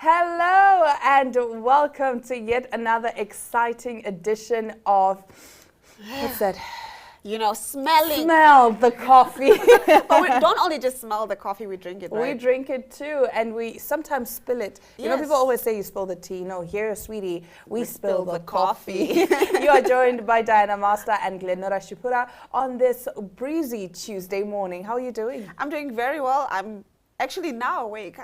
Hello and welcome to yet another exciting edition of, what's that? You know, smelling. Smell the coffee. But we don't only just smell the coffee, we drink it, right? We drink it too, and we sometimes spill it. You know, people always say you spill the tea. No, here, sweetie, we spill the coffee. You are joined by Diana Master and Glenora Shipura on this breezy Tuesday morning. How are you doing? I'm doing very well. I'm actually now awake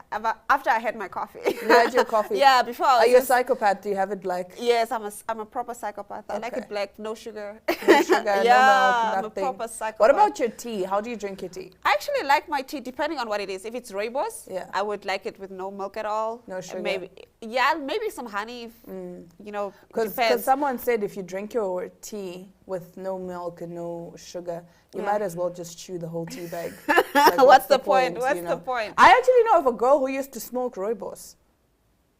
after I had my coffee. You had your coffee? Yeah, before I was Are you a psychopath? Do you have it like? Yes, I'm a proper psychopath. I like it black, no sugar. No sugar, yeah, no milk, I'm nothing. a proper psychopath. What about your tea? How do you drink your tea? I actually like my tea depending on what it is. If it's rooibos, I would like it with no milk at all. No sugar. Maybe some honey. You know, because someone said if you drink your tea with no milk and no sugar, you might as well just chew the whole tea bag. Like, what's the point? What's the point? I actually know of a girl who used to smoke rooibos.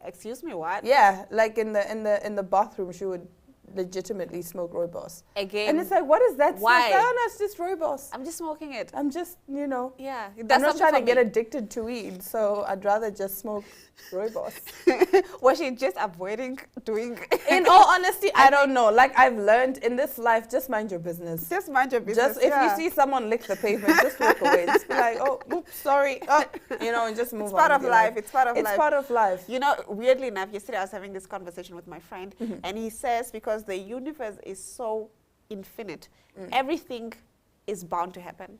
Excuse me, what? Yeah, like in the bathroom, she would legitimately smoke rooibos. Again. And it's like, what is that? Why? Oh, no, it's just rooibos. I'm just smoking it. I'm just, you know. Yeah. I'm not trying to get addicted to weed, so I'd rather just smoke rooibos. Was she just avoiding doing? In all honesty, I don't know. Like I've learned in this life, just mind your business. Just mind your business. Just if you see someone lick the pavement, just walk away. Just be like, oh, oops, sorry. Oh, you know, and just move on. It's part of life. It's part of life. It's part of life. You know, weirdly enough, yesterday I was having this conversation with my friend, and he says because the universe is so infinite, everything is bound to happen.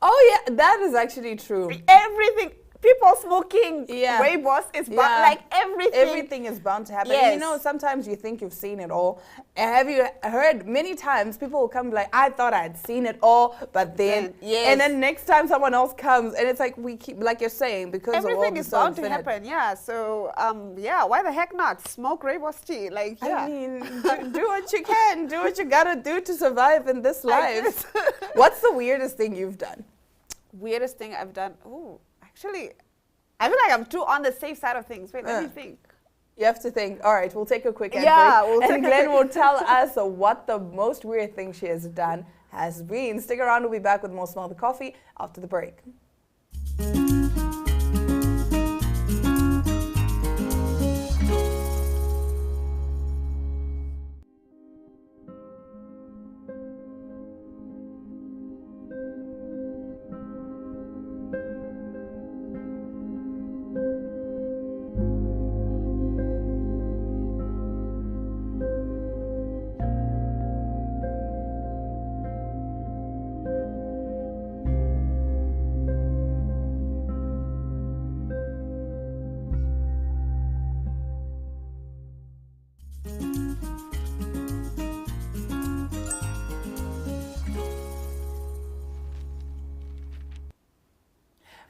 Oh yeah, that is actually true. Everything. People smoking rooibos is bound, like everything. Everything is bound to happen. Yes. You know, sometimes you think you've seen it all. And have you heard many times people will come like, I thought I'd seen it all, but then, and then next time someone else comes, and it's like we keep, like you're saying, because everything is bound to happen. Yeah. So, why the heck not smoke rooibos tea? Like, I mean, do what you can, do what you gotta do to survive in this life. What's the weirdest thing you've done? Weirdest thing I've done? Ooh. Actually, I feel like I'm too on the safe side of things. Wait, let me think. You have to think. All right, we'll take a quick break. And Glenn will tell us what the most weird thing she has done has been. Stick around. We'll be back with more Smell the Coffee after the break.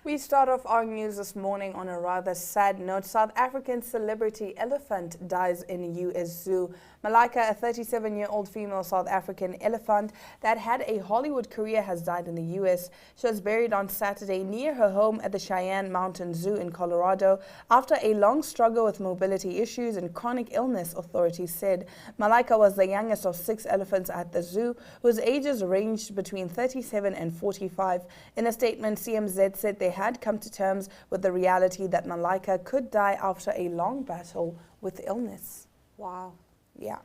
We start off our news this morning on a rather sad note. South African celebrity elephant dies in US Zoo. Malika, a 37-year-old female South African elephant that had a Hollywood career, has died in the US. She was buried on Saturday near her home at the Cheyenne Mountain Zoo in Colorado after a long struggle with mobility issues and chronic illness, authorities said. Malika was the youngest of 6 elephants at the zoo, whose ages ranged between 37 and 45. In a statement, CMZ said they had come to terms with the reality that Malika could die after a long battle with illness. Wow. Yeah.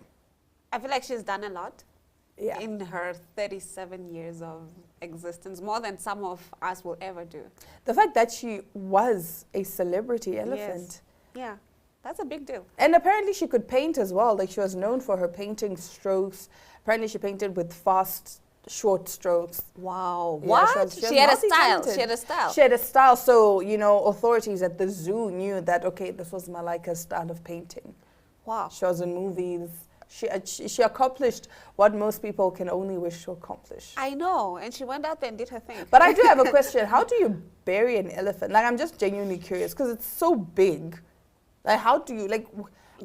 I feel like she's done a lot in her 37 years of existence, more than some of us will ever do. The fact that she was a celebrity elephant. Yeah, that's a big deal. And apparently she could paint as well. Like, she was known for her painting strokes. Apparently she painted with fast, short strokes. Wow. Yeah, what? She had a style. She had a style. She had a style. So, you know, authorities at the zoo knew that, okay, this was Malika's style of painting. Wow. She was in movies. She accomplished what most people can only wish to accomplish. I know. And she went out there and did her thing. But I do have a question. How do you bury an elephant? Like, I'm just genuinely curious because it's so big. Like, how do you, like,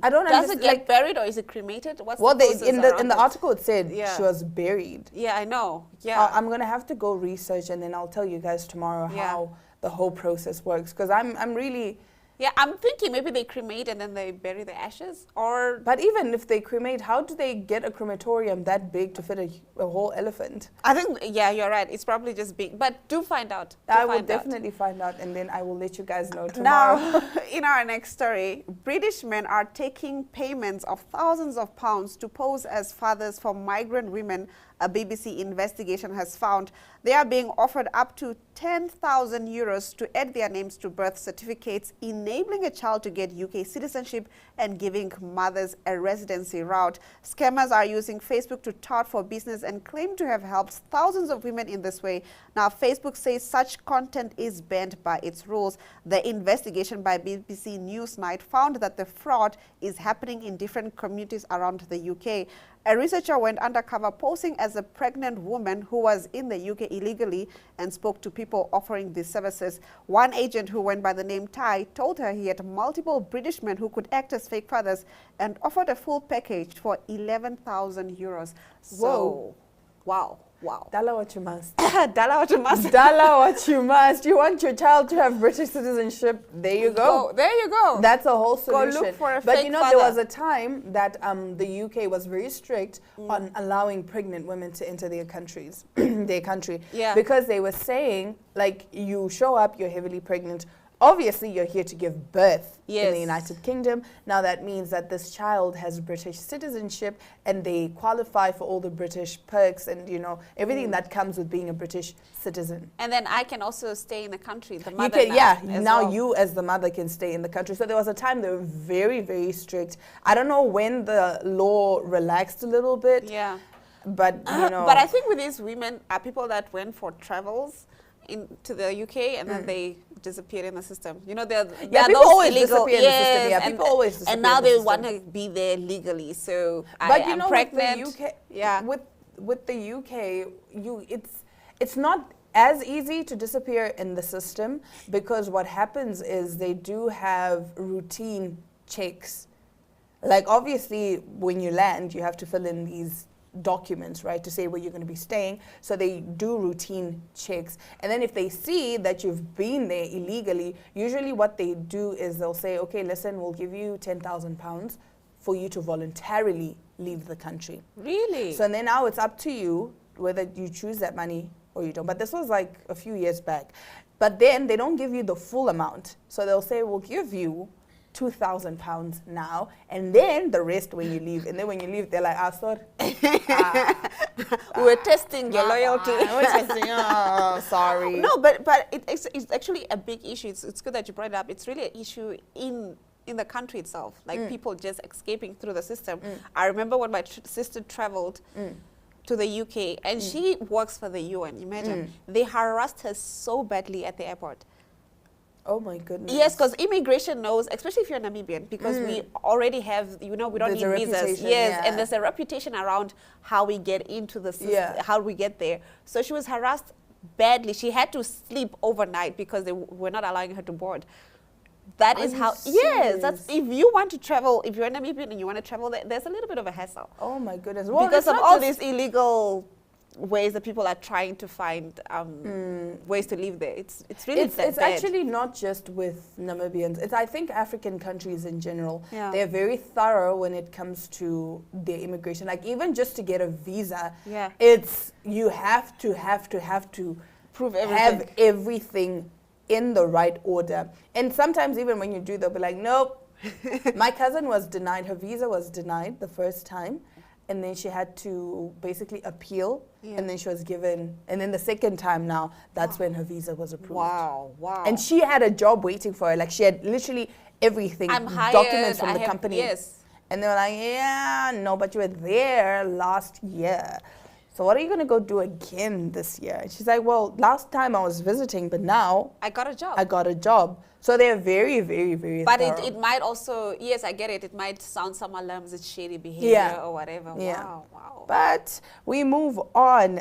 I don't understand. Does it get buried or is it cremated? What's well, the in the article it said she was buried. Yeah, I know. Yeah. I'm going to have to go research and then I'll tell you guys tomorrow how the whole process works. Because I'm really Yeah, I'm thinking maybe they cremate and then they bury the ashes, or... But even if they cremate, how do they get a crematorium that big to fit a whole elephant? I think, yeah, you're right. It's probably just big. But do find out. I will definitely find out, and then I will let you guys know tomorrow. Now, in our next story, British men are taking payments of thousands of pounds to pose as fathers for migrant women. A BBC investigation has found they are being offered up to 10,000 euros to add their names to birth certificates, enabling a child to get UK citizenship and giving mothers a residency route. Scammers are using Facebook to tout for business and claim to have helped thousands of women in this way. Now, Facebook says such content is banned by its rules. The investigation by BBC Newsnight found that the fraud is happening in different communities around the UK. A researcher went undercover posing as a pregnant woman who was in the UK illegally and spoke to people offering these services. One agent who went by the name Ty told her he had multiple British men who could act as fake fathers and offered a full package for 11,000 euros. So, wow. Wow. Dala what you must. Dala what you must. Dala what you must. You want your child to have British citizenship? There you go. There you go. That's a whole solution. Go look for a but fake you know, father. there was a time that the UK was very strict on allowing pregnant women to enter their countries, their country. Yeah. Because they were saying, like, you show up, you're heavily pregnant. Obviously, you're here to give birth in the United Kingdom. Now, that means that this child has British citizenship and they qualify for all the British perks and, you know, everything that comes with being a British citizen. And then I can also stay in the country, the You mother can, yeah, as now well. you as the mother can stay in the country. So there was a time they were very, very strict. I don't know when the law relaxed a little bit. Yeah. But, you know. But I think with these women are people that went for travels into the UK and then they disappeared in the system. You know, they're people those always illegal, disappear in the system. Yeah, people always disappear and now in the they system. want to be there legally. So But I'm pregnant. with the UK, yeah. with the UK, it's not as easy to disappear in the system because what happens is they do have routine checks. Like obviously, when you land, you have to fill in these documents, right, to say where you're going to be staying. So they do routine checks. And then if they see that you've been there illegally, usually what they do is they'll say, okay, listen, we'll give you £10,000 for you to voluntarily leave the country. Really? So then now it's up to you whether you choose that money or you don't. But this was like a few years back. But then they don't give you the full amount. So they'll say, we'll give you £2,000 now, and then the rest when you leave. And then when you leave, they're like, sorry. We're testing your loyalty. We're testing, sorry. No, but it's actually a big issue. It's good that you brought it up. It's really an issue in the country itself, like people just escaping through the system. I remember when my sister traveled to the UK, and she works for the UN, imagine. They harassed her so badly at the airport. Oh my goodness. Yes, because immigration knows, especially if you're Namibian, because we already have, you know, we don't There's need a visas. reputation, Yes, yeah. and there's a reputation around how we get into the system, how we get there. So she was harassed badly. She had to sleep overnight because they were not allowing her to board. That is how, yes, that's, if you want to travel, if you're Namibian and you want to travel, there's a little bit of a hassle. Oh my goodness. Well, because of all these illegal ways that people are trying to find ways to live there. It's really it's actually not just with Namibians. I think African countries in general, they're very thorough when it comes to their immigration. Like even just to get a visa, it's you have to prove everything. have everything in the right order. And sometimes even when you do, they'll be like, nope. My cousin was denied, her visa was denied the first time. And then she had to basically appeal, and then she was given, and then the second time now, that's when her visa was approved. Wow. And she had a job waiting for her. Like she had literally everything, documents from the company. Yes. And they were like, yeah, no, but you were there last year. So what are you going to go do again this year? And she's like, well, last time I was visiting, but now I got a job. I got a job. So they're very, very, very But thorough. it might also, yes, I get it. It might sound some alarms, it's shady behavior or whatever. Yeah. Wow. But we move on.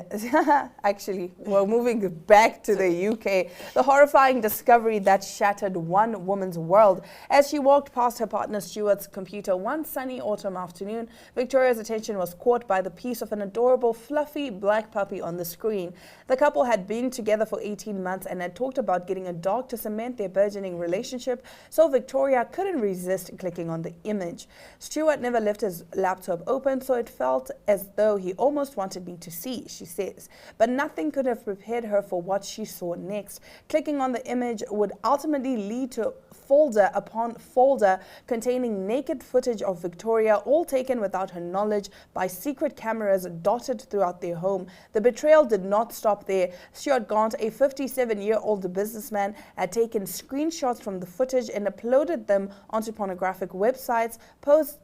Actually, we're moving back to the UK. The horrifying discovery that shattered one woman's world. As she walked past her partner Stuart's computer one sunny autumn afternoon, Victoria's attention was caught by the piece of an adorable, fluffy black puppy on the screen. The couple had been together for 18 months and had talked about getting a dog to cement their burgeoning long-running relationship, so Victoria couldn't resist clicking on the image. Stuart never left his laptop open, so it felt as though he almost wanted me to see, she says. But nothing could have prepared her for what she saw next. Clicking on the image would ultimately lead to folder upon folder containing naked footage of Victoria, all taken without her knowledge by secret cameras dotted throughout their home. The betrayal did not stop there. Stuart Gaunt, a 57-year-old businessman, had taken screenshots from the footage and uploaded them onto pornographic websites,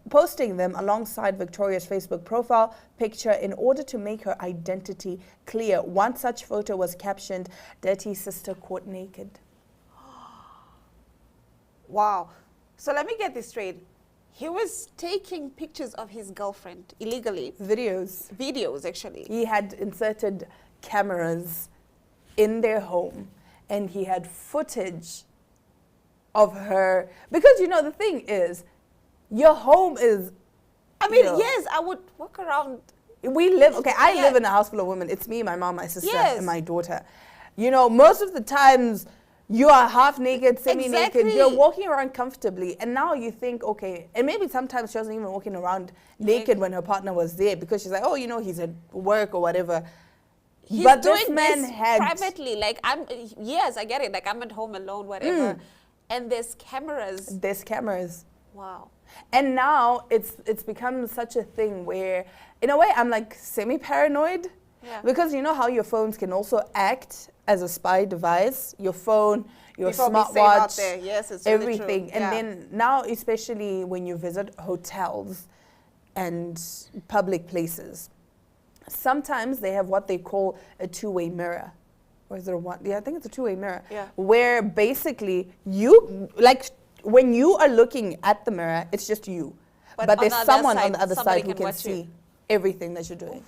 posting them alongside Victoria's Facebook profile picture in order to make her identity clear. One such photo was captioned, "Dirty sister caught naked." Wow. So let me get this straight. He was taking pictures of his girlfriend illegally. Videos, actually. He had inserted cameras in their home and he had footage of her. Because, the thing is, your home is... yes, I would walk around. I live in a house full of women. It's me, my mom, my sister, and my daughter. Most of the times... you are half naked, semi-naked, you're walking around comfortably. And now you think, okay, and maybe sometimes she wasn't even walking around naked when her partner was there because she's like, oh, he's at work or whatever. He's but doing this man had privately, I get it, I'm at home alone, whatever. And there's cameras. Wow. And now it's become such a thing where, in a way, I'm like semi-paranoid. Yeah. Because you know how your phones can also act as a spy device, your phone, your smartwatch, yes, it's everything. Really and then now, especially when you visit hotels and public places, sometimes they have what they call a two-way mirror. Or is there one? Yeah, I think it's a two-way mirror. Yeah. Where basically when you are looking at the mirror, it's just you. But there's someone on the other side who can see everything that you're doing.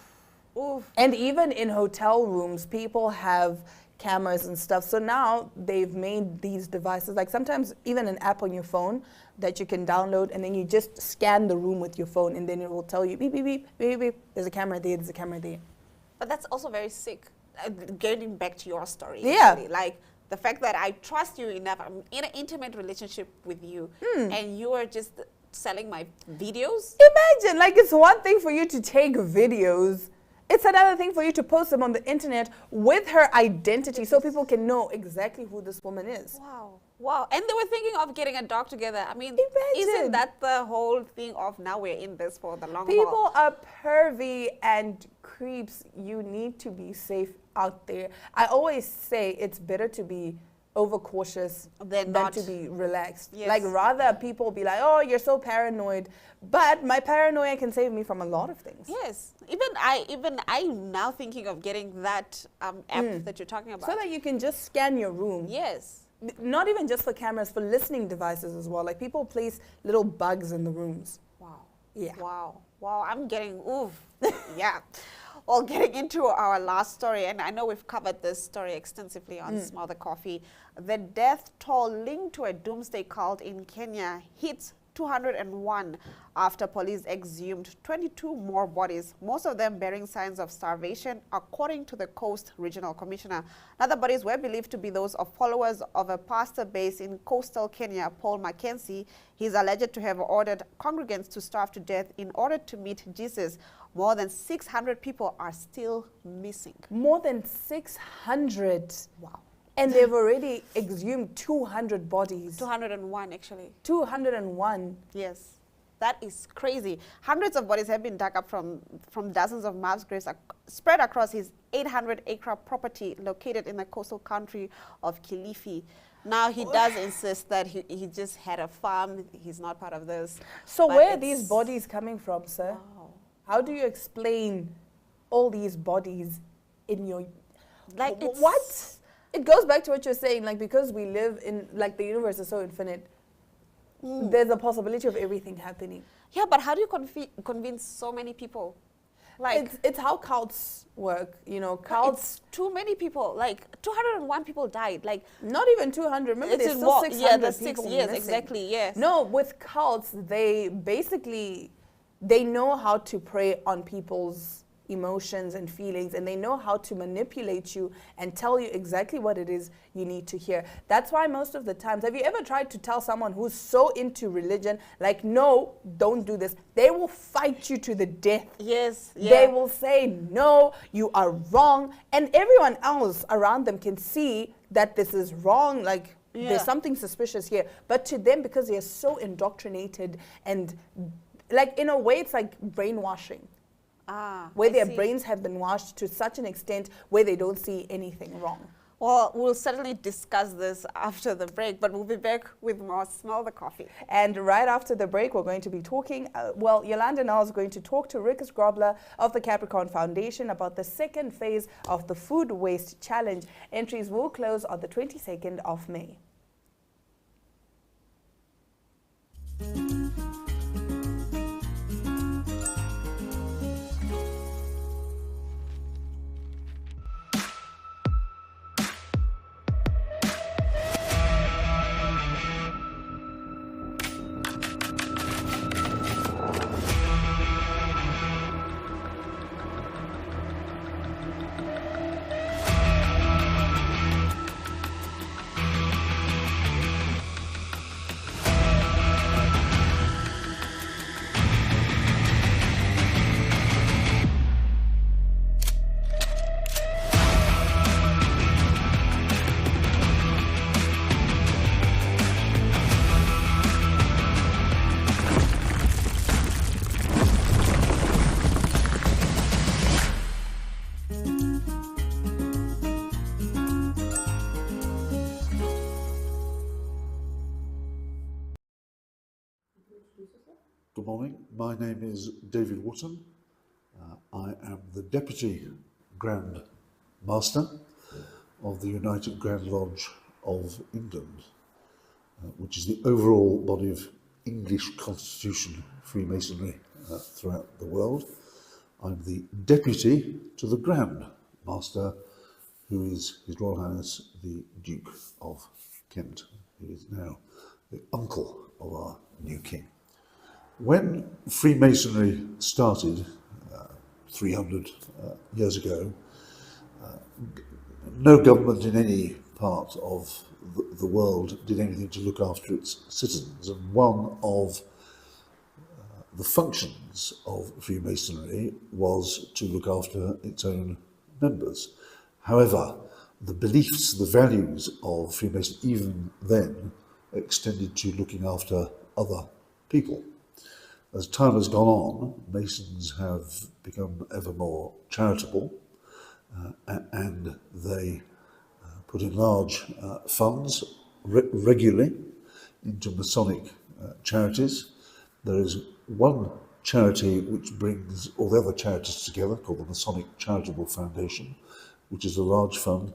Oof. And even in hotel rooms, people have cameras and stuff. So now they've made these devices, like sometimes even an app on your phone that you can download, and then you just scan the room with your phone, and then it will tell you, beep, beep, beep, beep, beep, there's a camera there, there's a camera there. But that's also very sick. Getting back to your story. Yeah. Actually. Like the fact that I trust you enough, I'm in an intimate relationship with you, and you are just selling my videos? Imagine, it's one thing for you to take videos. It's another thing for you to post them on the internet with her identity so people can know exactly who this woman is. Wow. And they were thinking of getting a dog together. Imagine. Isn't that the whole thing of now we're in this for the long haul? People are pervy and creeps. You need to be safe out there. I always say it's better to be overcautious than to be relaxed. Yes. Rather people be like, oh, you're so paranoid. But my paranoia can save me from a lot of things. Yes. Even I'm now thinking of getting that app that you're talking about. So that you can just scan your room. Yes. Not even just for cameras, for listening devices as well. People place little bugs in the rooms. Wow. Yeah. Wow. I'm getting, oof. Yeah. Well, getting into our last story, and I know we've covered this story extensively on Smell the Coffee. The death toll linked to a doomsday cult in Kenya hits 201 after police exhumed 22 more bodies, most of them bearing signs of starvation, according to the Coast Regional Commissioner. Now, the bodies were believed to be those of followers of a pastor based in coastal Kenya, Paul Mackenzie. He's alleged to have ordered congregants to starve to death in order to meet Jesus. More than 600 people are still missing. More than 600. Wow. And they've already exhumed 200 bodies. 201, actually. 201. Yes. That is crazy. Hundreds of bodies have been dug up from dozens of mass graves spread across his 800-acre property located in the coastal country of Kilifi. Now, he does insist that he just had a farm. He's not part of this. So where are these bodies coming from, sir? Wow. How do you explain all these bodies in your... what? It goes back to what you're saying, because we live in, the universe is so infinite, there's a possibility of everything happening. Yeah, but how do you convince so many people? It's how cults work, cults... It's too many people, 201 people died, Not even 200, remember there's still 600 people yes, missing. Exactly, yes. No, with cults, they know how to prey on people's, emotions and feelings, and they know how to manipulate you and tell you exactly what it is you need to hear. That's why most of the times, have you ever tried to tell someone who's so into religion, like, no, don't do this? They will fight you to the death. Yes. Yeah. They will say, no, you are wrong. And everyone else around them can see that this is wrong, like, there's something suspicious here. But to them, because they're so indoctrinated and, like, in a way, it's like brainwashing. Where their brains have been washed to such an extent where they don't see anything wrong. Well, we'll certainly discuss this after the break, but we'll be back with more Smell the Coffee. And right after the break, we're going to be talking, Yolanda now is going to talk to Rikus Grobler of the Capricorn Foundation about the second phase of the Food Waste Challenge. Entries will close on the 22nd of May. Good morning. My name is David Wotton. I am the Deputy Grand Master of the United Grand Lodge of England, which is the overall body of English Constitution Freemasonry throughout the world. I'm the Deputy to the Grand Master, who is His Royal Highness the Duke of Kent, who is now the uncle of our new king. When Freemasonry started 300 years ago, no government in any part of the world did anything to look after its citizens, and one of the functions of Freemasonry was to look after its own members. However, the beliefs, the values of Freemasonry even then extended to looking after other people. As time has gone on, Masons have become ever more charitable, and they put in large funds regularly into Masonic charities. There is one charity which brings all the other charities together, called the Masonic Charitable Foundation, which is a large fund.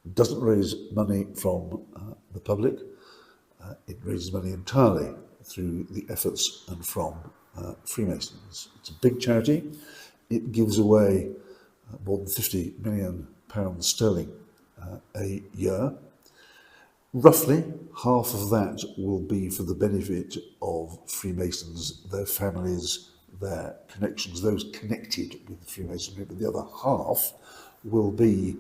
It doesn't raise money from the public. It raises money entirely through the efforts and from Freemasons. It's a big charity. It gives away more than £50 million a year. Roughly half of that will be for the benefit of Freemasons, their families, their connections, those connected with Freemasonry, but the other half will be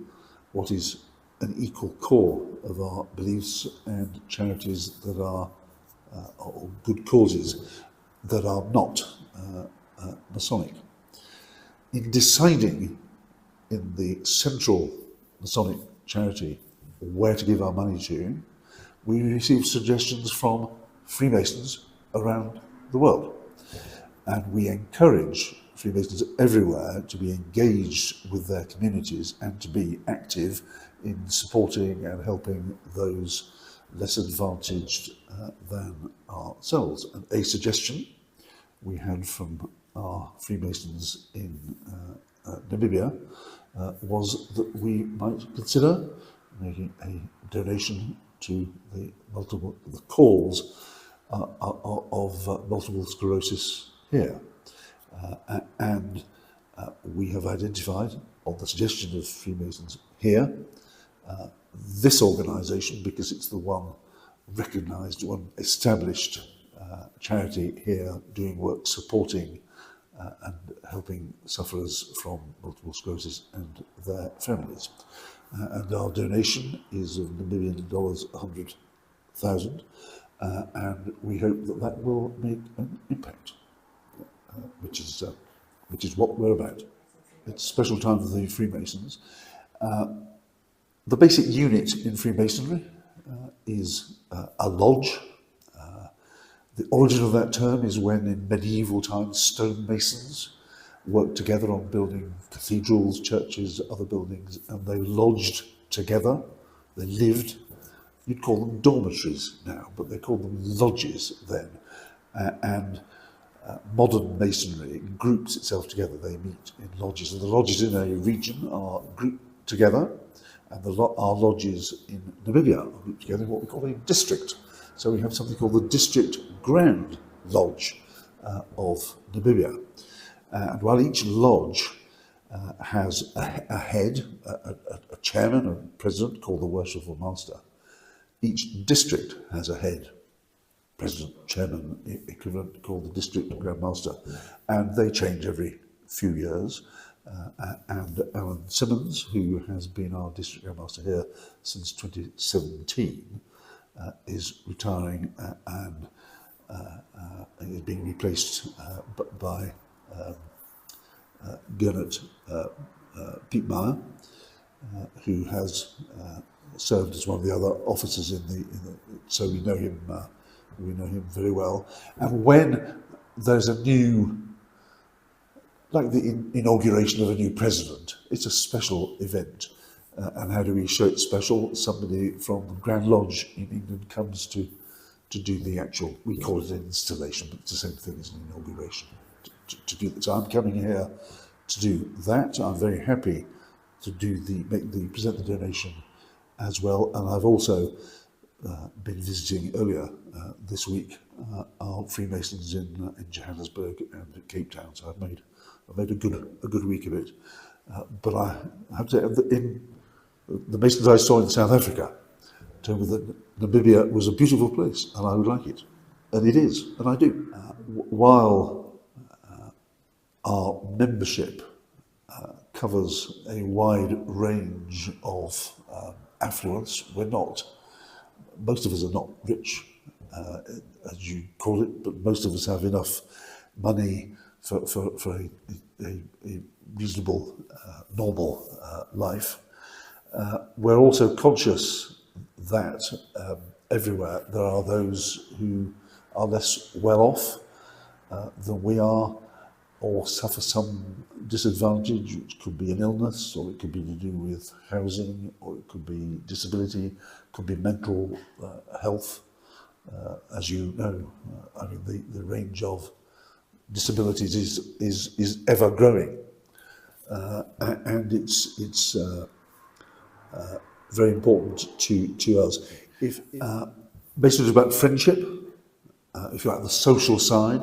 what is an equal core of our beliefs and charities that are, or good causes that are not Masonic. In deciding in the central Masonic charity where to give our money to, we receive suggestions from Freemasons around the world. And we encourage Freemasons everywhere to be engaged with their communities and to be active in supporting and helping those less advantaged than ourselves. And a suggestion we had from our Freemasons in Namibia was that we might consider making a donation to the cause of multiple sclerosis here. And we have identified, on the suggestion of Freemasons here, this organisation, because it's the one recognised, one established charity here doing work supporting and helping sufferers from multiple sclerosis and their families. And our donation is of Namibian dollars 100,000, and we hope that that will make an impact, which is what we're about. It's a special time for the Freemasons. The basic unit in Freemasonry is a lodge. The origin of that term is when in medieval times stonemasons worked together on building cathedrals, churches, other buildings, and they lodged together, they lived. You'd call them dormitories now, but they called them lodges then. Modern masonry groups itself together, they meet in lodges, and the lodges in a region are grouped together, and our lodges in Namibia are grouped together in what we call a district. So we have something called the District Grand Lodge of Namibia. And while each lodge has a head, a chairman, a president called the Worshipful Master, each district has a head, president, chairman, equivalent called the District Grand Master, and they change every few years. And Alan Simmons, who has been our District Grand Master here since 2017, is retiring and is being replaced by Gernot Pietmeijer, who has served as one of the other officers in the so we know him very well. And when there's a new, like the inauguration of a new president, it's a special event. And how do we show it special? Somebody from the Grand Lodge in England comes to do the actual, we call it an installation, but it's the same thing as an inauguration. To do that. So I'm coming here to do that. I'm very happy to present the donation as well. And I've also been visiting earlier this week our Freemasons in Johannesburg and Cape Town. So I've made a good week of it. But I have to say, in the Masons I saw in South Africa told me that Namibia was a beautiful place and I would like it. And it is, and I do. While our membership covers a wide range of affluence, most of us are not rich, as you call it, but most of us have enough money for a reasonable, normal life. We're also conscious that everywhere there are those who are less well off than we are, or suffer some disadvantage, which could be an illness, or it could be to do with housing, or it could be disability, could be mental health. As you know, I mean, the range of disabilities is ever growing, and it's very important to us. Basically, it's about friendship, if you like, the social side,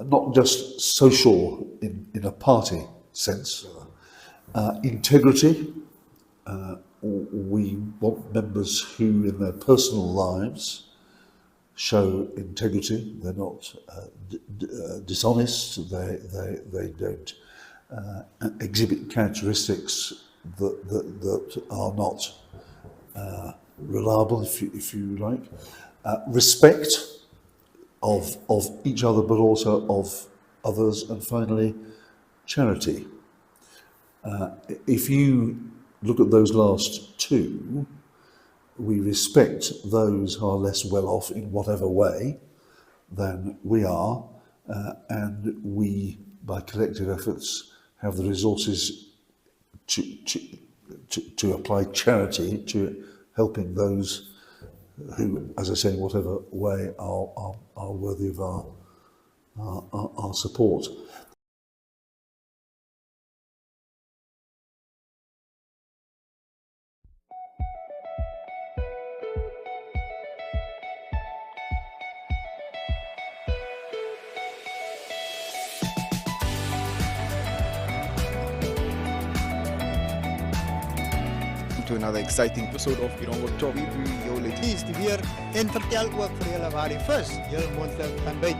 not just social in a party sense. Integrity. We want members who, in their personal lives, show integrity. They're not dishonest. They don't exhibit characteristics that are not reliable, if you like. Respect of each other, but also of others, and finally, charity. If you look at those last two, we respect those who are less well off in whatever way than we are, and we, by collective efforts, have the resources to apply charity to helping those who, as I say, in whatever way are worthy of our support. To another exciting episode of GOtv. Kies die weer en vertel ook vir julle waar die vis heel moontlik kan byt.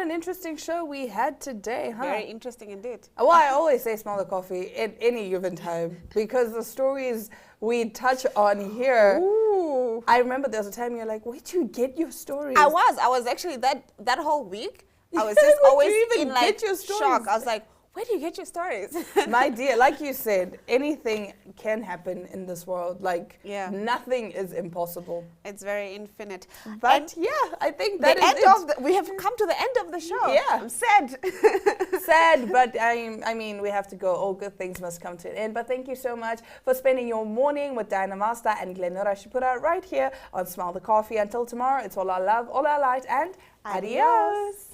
an interesting show we had today, huh? Very interesting indeed. Well, I always say smell the coffee at any given time because the stories we touch on here. Ooh. I remember there was a time you're like, where'd you get your stories? I was actually that whole week. I was Yeah, just where'd always you even in like get your stories? shock. I was like, where do you get your stories? My dear, like you said, anything can happen in this world. Like, Yeah. nothing is impossible. It's very infinite. But yeah, I think that is it. We have come to the end of the show. Yeah. I'm sad. Sad, but I mean, we have to go. All good things must come to an end. But thank you so much for spending your morning with Diana Master and Glenora Shipura right here on Smile the Coffee. Until tomorrow, it's all our love, all our light, and adios.